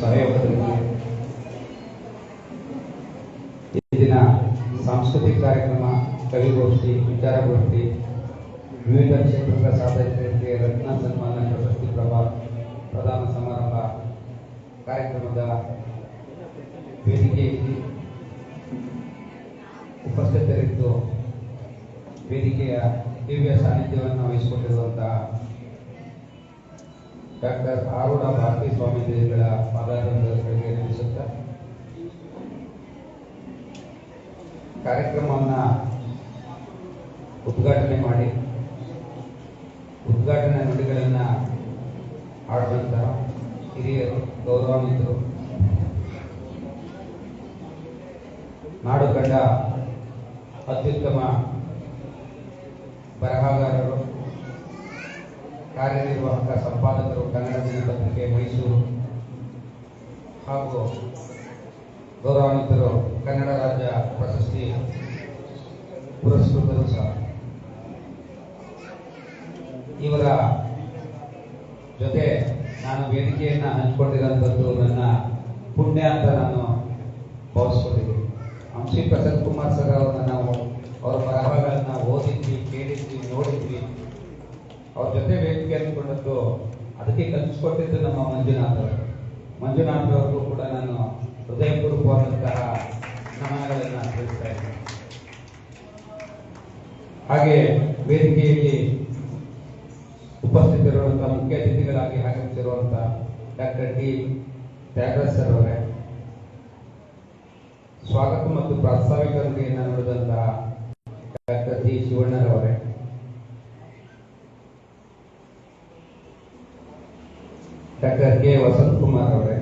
ಸಹಯೋಗದಲ್ಲಿ ಈ ದಿನ ಸಾಂಸ್ಕೃತಿಕ ಕಾರ್ಯಕ್ರಮ, ಕವಿಗೋಷ್ಠಿ, ವಿಚಾರಗೋಷ್ಠಿ, ವಿವಿಧ ಕ್ಷೇತ್ರದ ಸಾಧಕರಿಗೆ ರತ್ನ ಸನ್ಮಾನ ಪ್ರಶಸ್ತಿ ಪ್ರದಾನ ಸಮಾರಂಭ ಕಾರ್ಯಕ್ರಮದ ವೇದಿಕೆಯಲ್ಲಿ ಉಪಸ್ಥಿತರಿದ್ದು ವೇದಿಕೆಯ ದಿವ್ಯ ಸಾನ್ನಿಧ್ಯವನ್ನು ವಹಿಸಿಕೊಂಡಿರುವಂತಹ ಡಾಕ್ಟರ್ ಆರೂಢ ಭಾರತೀ ಸ್ವಾಮೀಜಿಗಳ ಪಾದಾರಗಳಿಗೆ ನಡೆಸುತ್ತಾ ಕಾರ್ಯಕ್ರಮವನ್ನು ಉದ್ಘಾಟನೆ ಮಾಡಿ ಉದ್ಘಾಟನಾ ನುಡಿಗಳನ್ನು ಆಡುವಂತಹ ಹಿರಿಯರು, ಗೌರವಾನ್ವಿತರು, ನಾಡು ಕಂಡ ಅತ್ಯುತ್ತಮ ಬರಹಗಾರರು, ಕಾರ್ಯನಿರ್ವಾಹಕ ಸಂಪಾದಕರು, ಕನ್ನಡ ದಿನಪತ್ರಿಕೆ ಮೈಸೂರು ಹಾಗೂ ಗೌರವಾನ್ವಿತರು, ಕನ್ನಡ ರಾಜ್ಯ ಪ್ರಶಸ್ತಿ ಪುರಸ್ಕೃತರು ಸಹ. ಇವರ ಜೊತೆ ನಾನು ವೇದಿಕೆಯನ್ನು ಹಂಚಿಕೊಂಡಿರುವಂಥದ್ದು ನನ್ನ ಪುಣ್ಯ ಅಂತ ನಾನು ಭಾವಿಸ್ಕೊಂಡಿದ್ದೀನಿ. ಶ್ರೀ ಪ್ರಸನ್ನ ಕುಮಾರ್ ಸರ್ ಅವರನ್ನ ನಾವು ಅವರ ಬರಹಗಳನ್ನು ಓದಿದ್ವಿ, ಕೇಳಿದ್ವಿ, ನೋಡಿದ್ವಿ. ಅವ್ರ ಜೊತೆ ವೇದಿಕೆ ಅಂದ್ಕೊಂಡದ್ದು ಅದಕ್ಕೆ ಕಲಿಸ್ಕೊಟ್ಟಿದ್ದು ನಮ್ಮ ಮಂಜುನಾಥ್ ಅವರಿಗೂ ಕೂಡ ನಾನು ಹೃದಯಪೂರ್ವಕವಾದಂತಹ ನಮನಗಳನ್ನು ತಿಳಿಸ್ತಾ ಇದ್ದೀನಿ. ಹಾಗೆ ವೇದಿಕೆಯಲ್ಲಿ ಉಪಸ್ಥಿತರಿರುವಂತಹ ಮುಖ್ಯ ಅತಿಥಿಗಳಾಗಿ ಆಗಮಿಸಿರುವಂತಹ ಡಾಕ್ಟರ್ ಡಿ ತ್ಯಾಗರಾಜ್ ಸರ್ ಅವರೇ, ಸ್ವಾಗತ ಮತ್ತು ಪ್ರಾಸ್ತಾವಿಕ ನುಡಿಯನ್ನು ನುಡಿದಂತಹ ಡಾಕ್ಟರ್ ಜಿ ಶಿವಣ್ಣರವರೇ, ಡಾಕ್ಟರ್ ಕೆ ವಸಂತ್ ಕುಮಾರ್ ಅವರೇ,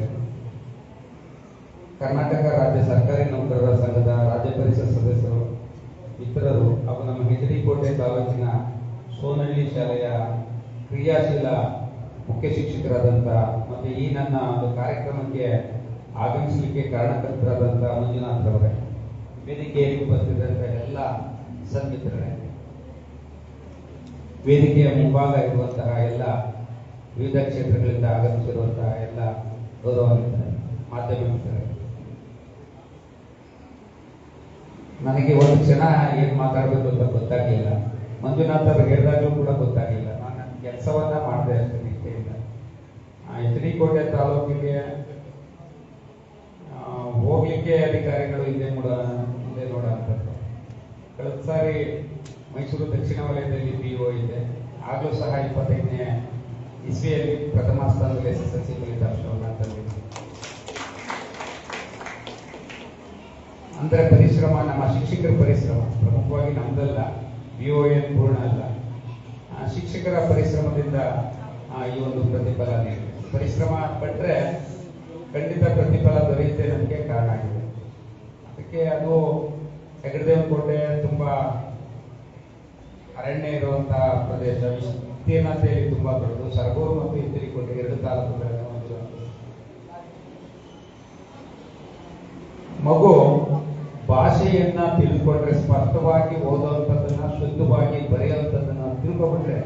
ಕರ್ನಾಟಕ ರಾಜ್ಯ ಸರ್ಕಾರಿ ನೌಕರರ ಸಂಘದ ರಾಜ್ಯ ಪರಿಷತ್ ಸದಸ್ಯರು, ಇತರರು ಹಾಗೂ ನಮ್ಮ ಹೆಜರಿಕೋಟೆ ತಾಲೂಕಿನ ಸೋನಹಳ್ಳಿ ಶಾಲೆಯ ಕ್ರಿಯಾಶೀಲ ಮುಖ್ಯ ಶಿಕ್ಷಕರಾದಂತಹ ಮತ್ತು ಈ ನನ್ನ ಒಂದು ಕಾರ್ಯಕ್ರಮಕ್ಕೆ ಆಗಮಿಸಲಿಕ್ಕೆ ಕಾರಣಕರ್ತರಾದಂತಹ ಮಂಜುನಾಥ್ ಅವರೇ, ವೇದಿಕೆಯಲ್ಲಿ ಉಪಸ್ಥಿತರಿದ್ದ ಎಲ್ಲ ಸನ್ಮಿತ್ರರೇ, ವೇದಿಕೆಯ ಮುಂಭಾಗ ಇರುವಂತಹ ಎಲ್ಲ ವಿವಿಧ ಕ್ಷೇತ್ರಗಳಿಂದ ಆಗಮಿಸಿರುವಂತಹ ಎಲ್ಲ ಗೌರವಾನ್ವಿತರೆ, ಮಾಧ್ಯಮ ಮಿತ್ರರೇ, ನನಗೆ ಒಂದು ಕ್ಷಣ ಏನು ಮಾತಾಡಬೇಕು ಅಂತ ಗೊತ್ತಾಗಲಿಲ್ಲ. ಮಂಜುನಾಥ್ ಅವರು ಹೇಳಿದಾಗಲೂ ಕೂಡ ಗೊತ್ತಾಗಲಿಲ್ಲ. ನಾನು ನನ್ನ ಕೆಲಸವನ್ನ ಮಾಡಿದೆ ಅಷ್ಟೇ, ನಿಷ್ಠೆಯಿಂದ. ಹೆಜರಿಕೋಟೆ ತಾಲೂಕಿಗೆ ಹೋಗ್ಲಿಕ್ಕೆ ಅಧಿಕಾರಿಗಳು ಹಿಂದೆ ನೋಡ ಅಂತದ್ದು. ಕಳೆದ ಸಾರಿ ಮೈಸೂರು ದಕ್ಷಿಣ ವಲಯದಲ್ಲಿ PO ಇದೆ. ಆಗಲೂ ಸಹ 25ನೇ ಇಸ್ವಿಯಲ್ಲಿ ಪ್ರಥಮ ಸ್ಥಾನದಲ್ಲಿ SSLC ಫಲಿತಾಂಶವನ್ನು ತಂದಿದೆ. ಅಂದ್ರೆ ಪರಿಶ್ರಮ, ನಮ್ಮ ಶಿಕ್ಷಕರ ಪರಿಶ್ರಮ ಪ್ರಮುಖವಾಗಿ ನಮ್ದಲ್ಲ, BON ಪೂರ್ಣ ಅಲ್ಲ, ಶಿಕ್ಷಕರ ಪರಿಶ್ರಮದಿಂದ ಈ ಒಂದು ಪ್ರತಿಫಲ ನೀಡಿದೆ. ಪರಿಶ್ರಮ ಪಟ್ಟರೆ ಖಂಡಿತ ಪ್ರತಿಫಲ ದೊರೆಯುತ್ತೆ ನಮಗೆ ಕಾರಣ ಆಗಿದೆ. ಅದಕ್ಕೆ ಅದು ಹೆಗ್ಗಡದೇವನಕೋಟೆ ತುಂಬಾ ಅರಣ್ಯ ಇರುವಂತಹ ಪ್ರದೇಶ, ವಿಸ್ತೀರ್ಣತೆಯಲ್ಲಿ ತುಂಬಾ ದೊಡ್ಡದು. ಸರಗೂರು ಮತ್ತು ಹೆಜರಿಕೋಟೆ 2 ತಾಲೂಕುಗಳನ್ನು ಒಂದು ಮಗು ಭಾಷೆಯನ್ನ ತಿಳಿದುಕೊಂಡ್ರೆ, ಸ್ಪಷ್ಟವಾಗಿ ಓದುವಂಥದ್ದನ್ನ, ಶುದ್ಧವಾಗಿ ಬರೆಯುವಂಥದ್ದನ್ನ ತಿಳ್ಕೊಂಡ್ರೆ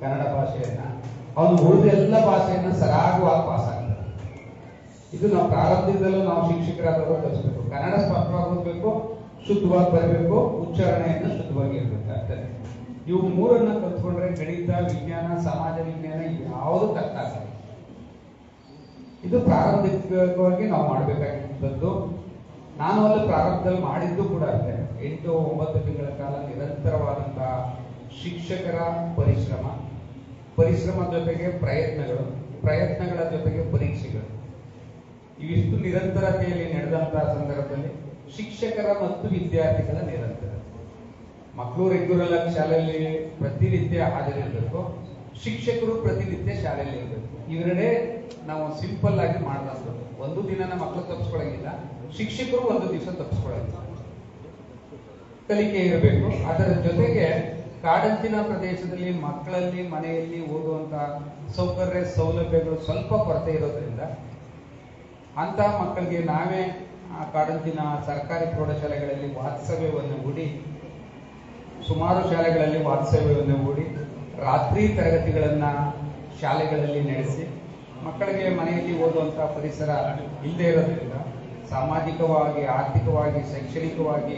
ಕನ್ನಡ ಭಾಷೆಯನ್ನ, ಅವನು ಉಳಿದ ಎಲ್ಲ ಭಾಷೆಯನ್ನ ಸರಾಗವಾಗಿ ಪಾಸ್ ಆಗ್ತದೆ. ಇದು ನಾವು ಪ್ರಾರಂಭದಿಂದಲೂ ನಾವು ಶಿಕ್ಷಕರಾದವರು ಕಲಿಸ್ಬೇಕು. ಕನ್ನಡ ಸ್ಪಷ್ಟವಾಗಿ ಓದಬೇಕು, ಶುದ್ಧವಾಗಿ ಬರಬೇಕು, ಉಚ್ಚಾರಣೆಯನ್ನು ಶುದ್ಧವಾಗಿ ಇರಬೇಕಾಗ್ತದೆ. ಇವು ಮೂರನ್ನ ಕಲ್ತ್ಕೊಂಡ್ರೆ ಗಣಿತ, ವಿಜ್ಞಾನ, ಸಮಾಜ ವಿಜ್ಞಾನ ಯಾವುದು ಕಷ್ಟ ಆಗಲ್ಲ. ಇದು ಪ್ರಾರಂಭಿಕವಾಗಿ ನಾವು ಮಾಡಬೇಕಾಗಿದ್ದು. ನಾನು ಅಲ್ಲಿ ಪ್ರಾರಂಭದಲ್ಲಿ ಮಾಡಿದ್ದು ಕೂಡ ಅಷ್ಟೇ. 8-9 ತಿಂಗಳ ಕಾಲ ನಿರಂತರವಾದಂತಹ ಶಿಕ್ಷಕರ ಪರಿಶ್ರಮ ಜೊತೆಗೆ ಪ್ರಯತ್ನಗಳ ಜೊತೆಗೆ ಪರೀಕ್ಷೆಗಳು, ಇವಿಷ್ಟು ನಿರಂತರತೆಯಲ್ಲಿ ನಡೆದಂತಹ ಸಂದರ್ಭದಲ್ಲಿ ಶಿಕ್ಷಕರ ಮತ್ತು ವಿದ್ಯಾರ್ಥಿಗಳ ನಿರಂತರ, ಮಕ್ಕಳು ರೆಗ್ಯುಲರ್ ಆಗಿ ಶಾಲೆಯಲ್ಲಿ ಪ್ರತಿನಿತ್ಯ ಹಾಜರಿರಬೇಕು, ಶಿಕ್ಷಕರು ಪ್ರತಿನಿತ್ಯ ಶಾಲೆಯಲ್ಲಿ ಇರಬೇಕು. ಇವೆರಡೇ ನಾವು ಸಿಂಪಲ್ ಆಗಿ ಮಾಡಿದಂಥದ್ದು. ಒಂದು ದಿನ ಮಕ್ಕಳು ತಪ್ಪಿಸ್ಕೊಳ್ಳಂಗಿಲ್ಲ, ಶಿಕ್ಷಕರು ಒಂದು ದಿವಸ ತಪ್ಪಿಸ್ಕೊಳ್ಳಂಗಿಲ್ಲ. ಕಲಿಕೆ ಇರಬೇಕು. ಅದರ ಜೊತೆಗೆ ಕಾಡಂಚಿನ ಪ್ರದೇಶದಲ್ಲಿ ಮಕ್ಕಳಲ್ಲಿ ಮನೆಯಲ್ಲಿ ಓದುವಂತಹ ಸೌಲಭ್ಯಗಳು ಸ್ವಲ್ಪ ಕೊರತೆ ಇರೋದ್ರಿಂದ ಅಂತಹ ಮಕ್ಕಳಿಗೆ ನಾವೇ ಕಾಡಂಚಿನ ಸರ್ಕಾರಿ ಪ್ರೌಢಶಾಲೆಗಳಲ್ಲಿ ವಾಸ್ತವ್ಯವನ್ನು ಹೂಡಿ, ಸುಮಾರು ಶಾಲೆಗಳಲ್ಲಿ ವಾಸ್ತವ್ಯವನ್ನು ಹೂಡಿ ರಾತ್ರಿ ತರಗತಿಗಳನ್ನ ಶಾಲೆಗಳಲ್ಲಿ ನಡೆಸಿ ಮಕ್ಕಳಿಗೆ ಮನೆಯಲ್ಲಿ ಓದುವಂತ ಪರಿಸರ ಇಲ್ಲದೆ ಇರೋದ್ರಿಂದ ಸಾಮಾಜಿಕವಾಗಿ, ಆರ್ಥಿಕವಾಗಿ, ಶೈಕ್ಷಣಿಕವಾಗಿ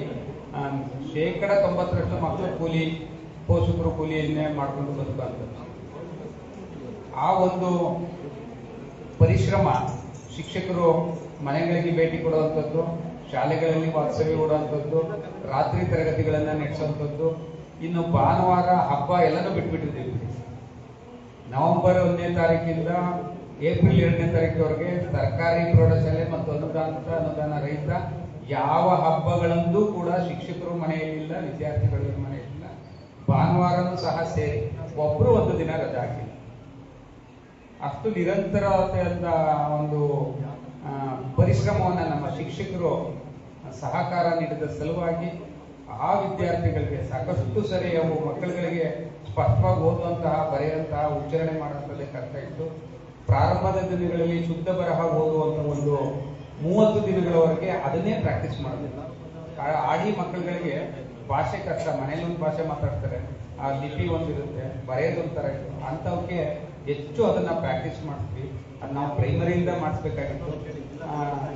90% ಮಕ್ಕಳು ಕೂಲಿ, ಪೋಷಕರು ಕೂಲಿಯನ್ನೇ ಮಾಡ್ಕೊಂಡು ಬದುಕುವಂಥದ್ದು. ಆ ಒಂದು ಪರಿಶ್ರಮ ಶಿಕ್ಷಕರು ಮನೆಗಳಿಗೆ ಭೇಟಿ ಕೊಡುವಂಥದ್ದು, ಶಾಲೆಗಳಲ್ಲಿ ವಾಸ್ತವ್ಯ ಕೊಡುವಂಥದ್ದು, ರಾತ್ರಿ ತರಗತಿಗಳನ್ನ ನಡೆಸುವಂಥದ್ದು. ಇನ್ನು ಭಾನುವಾರ ಹಬ್ಬ ಎಲ್ಲನೂ ಬಿಟ್ಬಿಟ್ಟಿದ್ದೀವಿ. ನವೆಂಬರ್ 1ನೇ ತಾರೀಕಿಂದ ಏಪ್ರಿಲ್ 2ನೇ ತಾರೀಕಿನವರೆಗೆ ಸರ್ಕಾರಿ ಪ್ರೌಢಶಾಲೆ ಮತ್ತು ಅನುದಾನ ರಹಿತ ಯಾವ ಹಬ್ಬಗಳಂದೂ ಕೂಡ ಶಿಕ್ಷಕರು ಮನೆಯಲ್ಲಿಲ್ಲ, ವಿದ್ಯಾರ್ಥಿಗಳು ಮನೆಯಲ್ಲಿಲ್ಲ. ಭಾನುವಾರನೂ ಸಹ ಸೇರಿ ಒಬ್ರು ಒಂದು ದಿನ ರಜೆ ಹಾಕಿಲ್ಲ. ಅಷ್ಟು ನಿರಂತರವಾದ ಒಂದು ಪರಿಶ್ರಮವನ್ನು ನಮ್ಮ ಶಿಕ್ಷಕರು ಸಹಕಾರ ನೀಡಿದ ಸಲುವಾಗಿ ಆ ವಿದ್ಯಾರ್ಥಿಗಳಿಗೆ ಸಾಕಷ್ಟು ಸರಿ ಅವು ಮಕ್ಕಳುಗಳಿಗೆ ಸ್ಪಷ್ಟವಾಗಿ ಓದುವಂತಹ, ಬರೆಯುವಂತಹ, ಉಚ್ಚಾರಣೆ ಮಾಡುವಂಥದ್ದೇ ಕಷ್ಟ ಇತ್ತು. ಪ್ರಾರಂಭದ ದಿನಗಳಲ್ಲಿ ಶುದ್ಧ ಬರಹ ಓದುವಂತ ಒಂದು 30 ದಿನಗಳವರೆಗೆ ಅದನ್ನೇ ಪ್ರಾಕ್ಟೀಸ್ ಮಾಡೋದಿಲ್ಲ. ಆಡಿ ಮಕ್ಕಳುಗಳಿಗೆ ಭಾಷೆ ಕಷ್ಟ, ಮನೇಲಿ ಒಂದು ಭಾಷೆ ಮಾತಾಡ್ತಾರೆ, ಆ ಲಿಪಿ ಒಂದಿರುತ್ತೆ, ಬರೆಯೋದೊಂಥರ ಇತ್ತು. ಅಂಥವಕ್ಕೆ ಹೆಚ್ಚು ಅದನ್ನ ಪ್ರಾಕ್ಟೀಸ್ ಮಾಡಿದ್ವಿ. ಅದು ನಾವು ಪ್ರೈಮರಿಯಿಂದ ಮಾಡಿಸ್ಬೇಕಾಗಿತ್ತು,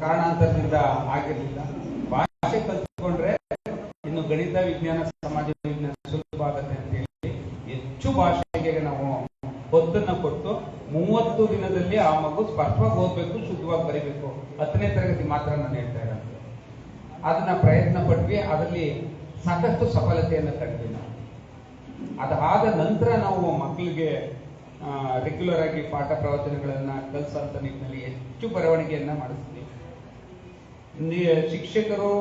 ಕಾರಣಾಂತರದಿಂದ ಆಗಿರಲಿಲ್ಲ. ಭಾಷೆ ಕಲ್ತ್ಕೊಂಡ್ರೆ ಇನ್ನು ಗಣಿತ, ವಿಜ್ಞಾನ, ಸಮಾಜ ವಿಜ್ಞಾನ ಸುಲಭ ಆಗುತ್ತೆ ಅಂತ ಹೇಳಿ ಹೆಚ್ಚು ಭಾಷೆಗೆ ನಾವು ಒತ್ತನ್ನು ಕೊಟ್ಟು 30 ದಿನದಲ್ಲಿ ಆ ಮಗು ಸ್ಪಷ್ಟವಾಗಿ ಓದಬೇಕು, ಶುದ್ಧವಾಗಿ ಬರೀಬೇಕು. 10ನೇ ತರಗತಿ ಮಾತ್ರ ನಾನು ಹೇಳ್ತಾ ಇರೋದು. ಅದನ್ನ ಪ್ರಯತ್ನ ಪಟ್ವಿ, ಅದರಲ್ಲಿ ಸಾಕಷ್ಟು ಸಫಲತೆಯನ್ನು ಕಂಡ್ವಿ ನಾವು. ಅದಾದ ನಂತರ ನಾವು ಮಕ್ಕಳಿಗೆ ರೆಗ್ಯುಲರ್ ಆಗಿ ಪಾಠ ಪ್ರವಚನಗಳನ್ನ ಕಲಿಸುವಂತ ನಿಟ್ಟಿನಲ್ಲಿ ಹೆಚ್ಚು ಬರವಣಿಗೆಯನ್ನ ಮಾಡಿಸ್ತೀವಿ. ಶಿಕ್ಷಕರು,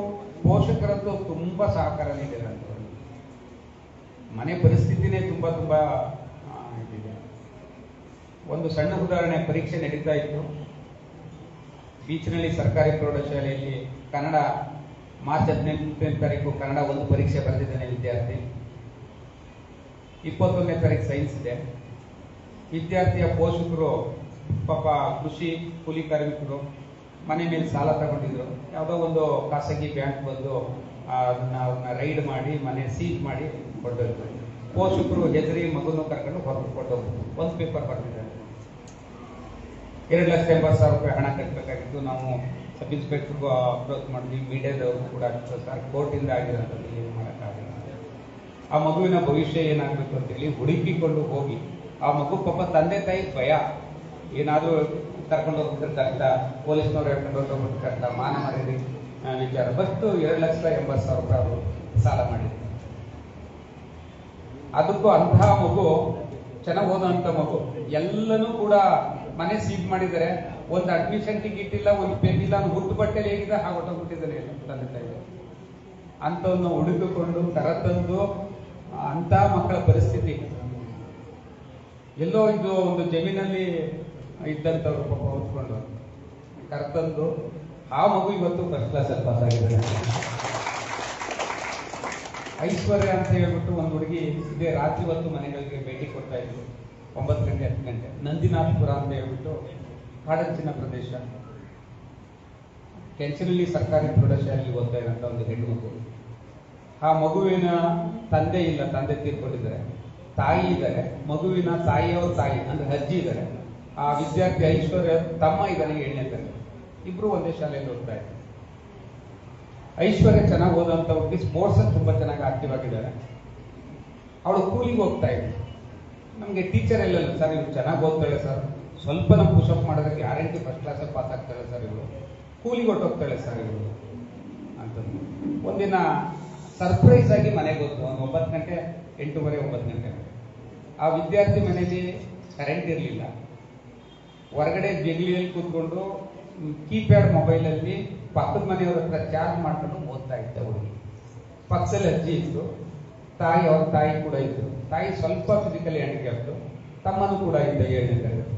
ಪೋಷಕರದ್ದು ತುಂಬಾ ಸಹಕಾರ ನೀಡಿದಂತ ಮನೆ ಪರಿಸ್ಥಿತಿನೇ ತುಂಬಾ ಇದಿದೆ. ಒಂದು ಸಣ್ಣ ಉದಾಹರಣೆ, ಪರೀಕ್ಷೆ ನಡೀತಾ ಇತ್ತು ಬೀಚ್ನಲ್ಲಿ ಸರ್ಕಾರಿ ಪ್ರೌಢಶಾಲೆಯಲ್ಲಿ. ಕನ್ನಡ ಮಾರ್ಚ್ 18ನೇ ತಾರೀಕು ಕನ್ನಡ ಒಂದು ಪರೀಕ್ಷೆ ಬರೆದಿದ್ದಾನೆ ವಿದ್ಯಾರ್ಥಿ. 21ನೇ ತಾರೀಕು ಸೈನ್ಸ್ ಇದೆ. ವಿದ್ಯಾರ್ಥಿಯ ಪೋಷಕರು ಪಾಪ ಕೃಷಿ ಕೂಲಿ ಕಾರ್ಮಿಕರು ಮನೆ ಮೇಲೆ ಸಾಲ ತಗೊಂಡಿದ್ರು. ಯಾವುದೋ ಒಂದು ಖಾಸಗಿ ಬ್ಯಾಂಕ್ ಬಂದು ಅವ್ರನ್ನ ರೈಡ್ ಮಾಡಿ ಮನೆ ಸೀಜ್ ಮಾಡಿ ಕೊಟ್ಟೋದ್ರು. ಪೋಷಕರು ಹೆದರಿ ಮಗುನು ಕರ್ಕೊಂಡು ಹೊರಗೆ ಕೊಟ್ಟೋಗ್ರು. ಒಂದು ಪೇಪರ್ ಬರ್ತಿದ್ದಾರೆ. 2,80,000 ರೂಪಾಯಿ ಹಣ ಕಟ್ಟಬೇಕಾಗಿತ್ತು. ನಾವು ಸಬ್ ಇನ್ಸ್ಪೆಕ್ಟರ್ಗೂ ಅಪ್ರೋಚ್ ಮಾಡಿದ್ವಿ, ಮೀಡಿಯಾದವರು ಕೂಡ ಸರ್ ಕೋರ್ಟಿಂದ ಆಗಿರೋಂಥದ್ದು ಏನು ಮಾಡೋಕ್ಕಾಗಲ್ಲ. ಆ ಮಗುವಿನ ಭವಿಷ್ಯ ಏನಾಗಬೇಕು ಅಂತೇಳಿ ಹುಡುಕಿಕೊಂಡು ಹೋಗಿ, ಆ ಮಗು ಪಾಪ ತಂದೆ ತಾಯಿ ಭಯ, ಏನಾದರೂ ಕರ್ಕೊಂಡು ಹೋಗ್ಬಿಟ್ಟಿರ್ತಾರಂತ, ಪೊಲೀಸ್ನವ್ರು ಹೇಳ್ಕೊಂಡು ಹೋಗ್ಬಿಟ್ಟಿರ್ತಾರಂತ, ಮಾನ ಮರ್ಯಾದೆ ವಿಚಾರ ಬಸ್ತು 2,80,000 ರೂಪಾಯಿ ಅವರು ಸಾಲ ಮಾಡಿದ್ರು. ಅದಕ್ಕೂ ಅಂತಹ ಮಗು, ಚೆನ್ನಾಗಿ ಓದುವಂತ ಮಗು, ಎಲ್ಲನೂ ಕೂಡ ಮನೆ ಸೀಜ್ ಮಾಡಿದ್ದಾರೆ. ಒಂದು ಅಡ್ಮಿಷನ್ ಟಿಕೆಟ್ ಇಲ್ಲ, ಒಂದು ಪೆನ್ ಇಲ್ಲ, ಹುಟ್ಟು ಬಟ್ಟೆಲಿ ಹೇಗಿದೆ ಹಾಗೆ ಹೊಟ್ಟೋಗ್ಬಿಟ್ಟಿದ್ದಾರೆ ತಂದೆ ತಾಯಿ. ಅಂಥವನ್ನು ಹುಡುಕಿಕೊಂಡು ಕರೆತಂದು, ಅಂತ ಮಕ್ಕಳ ಪರಿಸ್ಥಿತಿ ಎಲ್ಲೋ ಇದು ಒಂದು ಜಮೀನಲ್ಲಿ ಇದ್ದಂಥವ್ರು ಪಾಪ ಓದ್ಕೊಂಡು ಕರೆತಂದು ಆ ಮಗು ಇವತ್ತು ಫಸ್ಟ್ ಕ್ಲಾಸಲ್ಲಿ ಪಾಸ್ ಆಗಿದ್ದಾರೆ. ಐಶ್ವರ್ಯ ಅಂತ ಹೇಳ್ಬಿಟ್ಟು ಒಂದು ಹುಡುಗಿ ಇದೇ ರಾತ್ರಿ ಹೊತ್ತು ಮನೆಗಳಿಗೆ ಭೇಟಿ ಕೊಡ್ತಾ ಇದ್ರು. 9 ಗಂಟೆ 10 ಗಂಟೆ. ನಂದಿನಾಥಪುರ ಅಂತ ಹೇಳ್ಬಿಟ್ಟು ಕಾಡಂಚಿನ ಪ್ರದೇಶ, ಕೆಂಚನಹಳ್ಳಿ ಸರ್ಕಾರಿ ಪ್ರೌಢಶಾಲೆಯಲ್ಲಿ ಓದ್ತಾ ಇರೋಂಥ ಒಂದು ಹೆಣ್ಣು ಮಗು. ಆ ಮಗುವಿನ ತಂದೆ ಇಲ್ಲ, ತಂದೆ ತೀರ್ಕೊಂಡಿದ್ದಾರೆ. ತಾಯಿ ಇದ್ದಾರೆ, ಮಗುವಿನ ತಾಯಿಯವ್ರ ತಾಯಿ ಅಂದ್ರೆ ಅಜ್ಜಿ ಇದ್ದಾರೆ. ಆ ವಿದ್ಯಾರ್ಥಿ ಐಶ್ವರ್ಯ ತಮ್ಮ ಇದ್ದಾನೆ 7ನೇ ತರಗತಿ. ಇಬ್ರು ಒಂದೇ ಶಾಲೆಯಲ್ಲಿ ಓದ್ತಾ ಇದ್ದಾರೆ. ಐಶ್ವರ್ಯ ಚೆನ್ನಾಗಿ ಓದುವಂತ ಹುಡುಗಿ, ಸ್ಪೋರ್ಟ್ಸ್ ಅಲ್ಲಿ ತುಂಬಾ ಚೆನ್ನಾಗಿ ಆಕ್ಟಿವ್ ಆಗಿದ್ದಾರೆ. ಅವಳು ಕೂಲಿಗೆ ಹೋಗ್ತಾ ಇದ್ವಿ. ನಮಗೆ ಟೀಚರ್ ಎಲ್ಲ ಸರ್ ಇವ್ರು ಚೆನ್ನಾಗಿ ಓದ್ತಾಳೆ ಸರ್, ಸ್ವಲ್ಪ ನಾವು ಪುಷಪ್ ಮಾಡಿದ್ರೆ ಗ್ಯಾರಂಟಿ ಫಸ್ಟ್ ಕ್ಲಾಸಲ್ಲಿ ಪಾಸ್ ಆಗ್ತಾಳೆ ಸರ್, ಇವಳು ಕೂಲಿಗೆ ಹೊಟ್ಟೋಗ್ತಾಳೆ ಸರ್ ಇವಳು ಅಂತಂದು. ಒಂದಿನ ಸರ್ಪ್ರೈಸ್ ಆಗಿ ಮನೆಗೆ ಹೋಗ್ತು. 9 ಗಂಟೆ 8:30 9 ಗಂಟೆ. ಆ ವಿದ್ಯಾರ್ಥಿ ಮನೆಯಲ್ಲಿ ಕರೆಂಟ್ ಇರಲಿಲ್ಲ. ಹೊರಗಡೆ ಜಗಲಿಯಲ್ಲಿ ಕೂತ್ಕೊಂಡು ಕೀಪ್ಯಾಡ್ ಮೊಬೈಲಲ್ಲಿ ಪಕ್ಕದ ಮನೆಯವ್ರ ಹತ್ರ ಚಾರ್ಜ್ ಮಾಡ್ಕೊಂಡು ಓದ್ತಾ ಇದ್ದ ಹುಡುಗಿ. ಪಕ್ಕದಲ್ಲಿ ಅಜ್ಜಿ ಇತ್ತು, ತಾಯಿ, ಅವ್ರ ತಾಯಿ ಕೂಡ ಇದ್ರು. ತಾಯಿ ಸ್ವಲ್ಪ ಫಿಸಿಕಲಿ ಹ್ಯಾಂಡಿಕ್ಯಾಪ್ಟು, ತಮ್ಮನೂ ಕೂಡ ಇದ್ದ 7ನೇ ತರಗತಿ.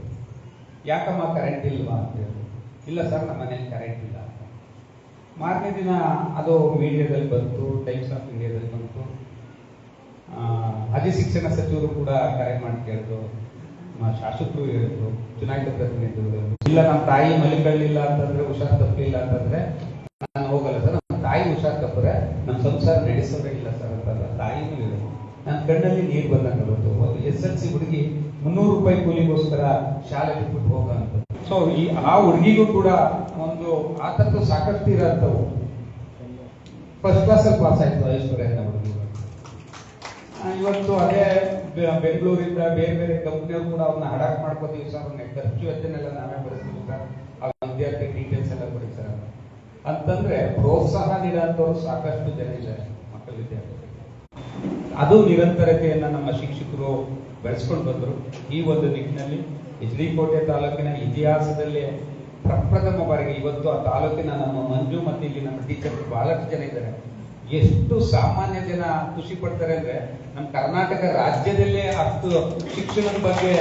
ಯಾಕಮ್ಮ ಕರೆಂಟ್ ಇಲ್ವಾ ಅಂತ ಹೇಳಿ, ಇಲ್ಲ ಸರ್ ನಮ್ಮ ಮನೇಲಿ ಕರೆಂಟ್ ಇಲ್ಲ ಅಂತ. ಮಾರನೇ ದಿನ ಅದು ಮೀಡಿಯಾದಲ್ಲಿ ಬಂತು, ಟೈಮ್ಸ್ ಆಫ್ ಇಂಡಿಯಾದಲ್ಲಿ ಬಂತು. ಅಧಿಶಿಕ್ಷಣ ಸಚಿವರು ಕೂಡ ಕರೆ ಮಾಡಿ ಕೇಳಿದ್ರು, ಶಾಸಕರು ಹೇಳಿದ್ರು, ಚುನಾಯಿತ ಪ್ರತಿನಿಧಿಗಳು, ಇಲ್ಲ ನಮ್ಮ ತಾಯಿ ಮಲಿಕೊಳ್ಳಿಲ್ಲ ಅಂತಂದ್ರೆ, ಹುಷಾರ್ ತಪ್ಪಲಿಲ್ಲ ಅಂತಂದ್ರೆ ನಾನು ಹೋಗಲ್ಲ ಸರ್, ನಮ್ಮ ತಾಯಿ ಹುಷಾರ್ ತಪ್ಪರೆ ನಮ್ಮ ಸಂಸಾರ ನಡೆಸೋದೇ ಇಲ್ಲ ಸರ್ ಅಂತಂದ್ರೆ ತಾಯಿನೂ ಹೇಳಿದ್ರು. ನನ್ನ ಕಣ್ಣಲ್ಲಿ ನೀರು ಬಂದಂಗೆ ಬಂತು. ಒಂದು SLC ಹುಡುಗಿ 300 ರೂಪಾಯಿ ಕೂಲಿಗೋಸ್ಕರ ಶಾಲೆ ಬಿಟ್ಬಿಟ್ಟು ಹೋಗುವಂಥದ್ದು. ಸೊ ಆ ಹುಡುಗಿಗೂ ಕೂಡ ಒಂದು ಆ ಥರದ್ದು ಸಾಕಷ್ಟು ಇರೋಂಥವು. ಫಸ್ಟ್ ಕ್ಲಾಸಲ್ಲಿ ಪಾಸ್ ಆಯ್ತು ಐಶ್ವರ್ಯ ಅಂತ ಹುಡುಗಿ. ಇವತ್ತು ಅದೇ ಬೆಂಗಳೂರಿಂದ ಬೇರೆ ಬೇರೆ ಕಂಪ್ನಿಯವರು ಕೂಡ ಅವ್ರನ್ನ ಹಡಾಕ್ ಮಾಡ್ಕೋತೀವಿ ಸರ್, ಅವ್ರನ್ನ ಖರ್ಚು ವೆಚ್ಚನೆಲ್ಲ ನಾವೇ ಭರಿಸ್ತೀವಿ ಸರ್, ಆ ವಿದ್ಯಾರ್ಥಿ ಡೀಟೇಲ್ಸ್ ಎಲ್ಲ ಕೊಡಿ ಸರ್ ಅಂತಂದ್ರೆ ಪ್ರೋತ್ಸಾಹ ನೀಡುವಂಥವ್ರು ಸಾಕಷ್ಟು ಜನ ಇದ್ದಾರೆ ಮಕ್ಕಳ ವಿದ್ಯಾರ್ಥಿ. ಅದು ನಿರಂತರತೆಯನ್ನ ನಮ್ಮ ಶಿಕ್ಷಕರು ಬೆಳೆಸ್ಕೊಂಡು ಬಂದರು. ಈ ಒಂದು ನಿಟ್ಟಿನಲ್ಲಿ ಎಚ್.ಡಿ. ಕೋಟೆ ತಾಲೂಕಿನ ಇತಿಹಾಸದಲ್ಲಿ ಪ್ರಪ್ರಥಮ ಬಾರಿಗೆ ಇವತ್ತು ಆ ತಾಲೂಕಿನ ನಮ್ಮ ಮಂಜು ಮತ್ತು ಇಲ್ಲಿ ನಮ್ಮ ಟೀಚರ್ ಬಹಳಷ್ಟು ಜನ ಇದ್ದಾರೆ. ಎಷ್ಟು ಸಾಮಾನ್ಯ ಜನ ಖುಷಿ ಪಡ್ತಾರೆ ಅಂದ್ರೆ ನಮ್ಮ ಕರ್ನಾಟಕ ರಾಜ್ಯದಲ್ಲೇ ಅಷ್ಟು ಶಿಕ್ಷಣದ ಬಗ್ಗೆ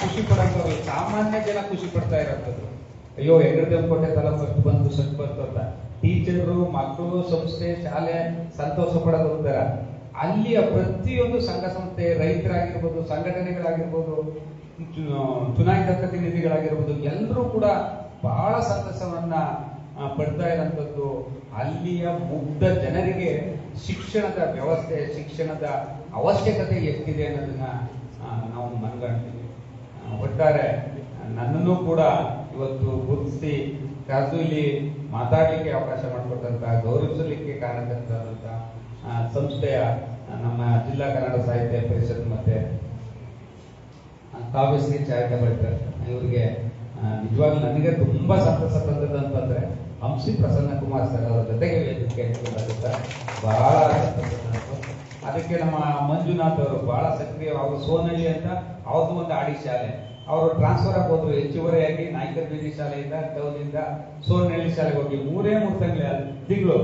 ಖುಷಿ ಪಡೋಂಥವ್ರು ಸಾಮಾನ್ಯ ಜನ ಖುಷಿ ಪಡ್ತಾ ಇರೋಂಥದ್ದು. ಅಯ್ಯೋ ಕೋಟೆ ತಾಲೂಕು ಫಸ್ಟ್ ಬಂತು ಸಟ್ ಬಂತು ಅಂತ ಟೀಚರು, ಮಕ್ಕಳು, ಸಂಸ್ಥೆ, ಶಾಲೆ ಸಂತೋಷ ಪಡೋದು ಹೋಗ್ತಾರ. ಅಲ್ಲಿಯ ಪ್ರತಿಯೊಂದು ಸಂಘ ಸಂಸ್ಥೆ, ರೈತರಾಗಿರ್ಬೋದು, ಸಂಘಟನೆಗಳಾಗಿರ್ಬೋದು, ಚುನಾಯಿತ ಪ್ರತಿನಿಧಿಗಳಾಗಿರ್ಬೋದು, ಎಲ್ಲರೂ ಕೂಡ ಬಹಳ ಸಂತಸವನ್ನ ಪಡ್ತಾ ಇರೋಂಥದ್ದು. ಅಲ್ಲಿಯ ಮುಗ್ಧ ಜನರಿಗೆ ಶಿಕ್ಷಣದ ವ್ಯವಸ್ಥೆ, ಶಿಕ್ಷಣದ ಅವಶ್ಯಕತೆ ಎಷ್ಟಿದೆ ಅನ್ನೋದನ್ನ ನಾವು ಮನಗಾಣ್ತೀವಿ. ಒಟ್ಟಾರೆ ನನ್ನನ್ನು ಕೂಡ ಇವತ್ತು ಗುರುತಿಸಿ ಕರೆದು ಇಲ್ಲಿ ಮಾತಾಡಲಿಕ್ಕೆ ಅವಕಾಶ ಮಾಡಿಕೊಟ್ಟಂತ, ಗೌರವಿಸಲಿಕ್ಕೆ ಕಾರಣಕರ್ತರಾದಂಥ ಸಂಸ್ಥೆಯ ನಮ್ಮ ಜಿಲ್ಲಾ ಕನ್ನಡ ಸಾಹಿತ್ಯ ಪರಿಷತ್ ಮತ್ತೆ ಕಾವ್ಯಶ್ರೀ ಚಾರಿಟಬಲ್ ಟ್ರಸ್ಟ್ ಇವರಿಗೆ ನಿಜವಾಗ್ಲೂ ನನಗೆ ತುಂಬಾ ಸಂತಸ ತಂದದಂತಂದ್ರೆ ಹಂಸಿ ಪ್ರಸನ್ನ ಕುಮಾರ್ ಸರ್ ಅವರ ಜೊತೆಗೆ ವೇದಿಕೆ ಬಹಳ ಸಂತಸ. ಅದಕ್ಕೆ ನಮ್ಮ ಮಂಜುನಾಥ್ ಅವರು ಬಹಳ ಸಕ್ರಿಯ, ಅವರು ಸೋನಳ್ಳಿ ಅಂತ ಅವ್ರದ್ದು ಒಂದು ಆಡಿ ಶಾಲೆ, ಅವರು ಟ್ರಾನ್ಸ್ಫರ್ ಆಗಿ ಹೋದ್ರು ಹೆಚ್ಚುವರಿಯಾಗಿ ನಾಯಕರ ಬೀದಿ ಶಾಲೆಯಿಂದ ಟೌನಿಂದ ಸೋನಹಳ್ಳಿ ಶಾಲೆಗೆ ಹೋಗಿ 3 ತಿಂಗಳು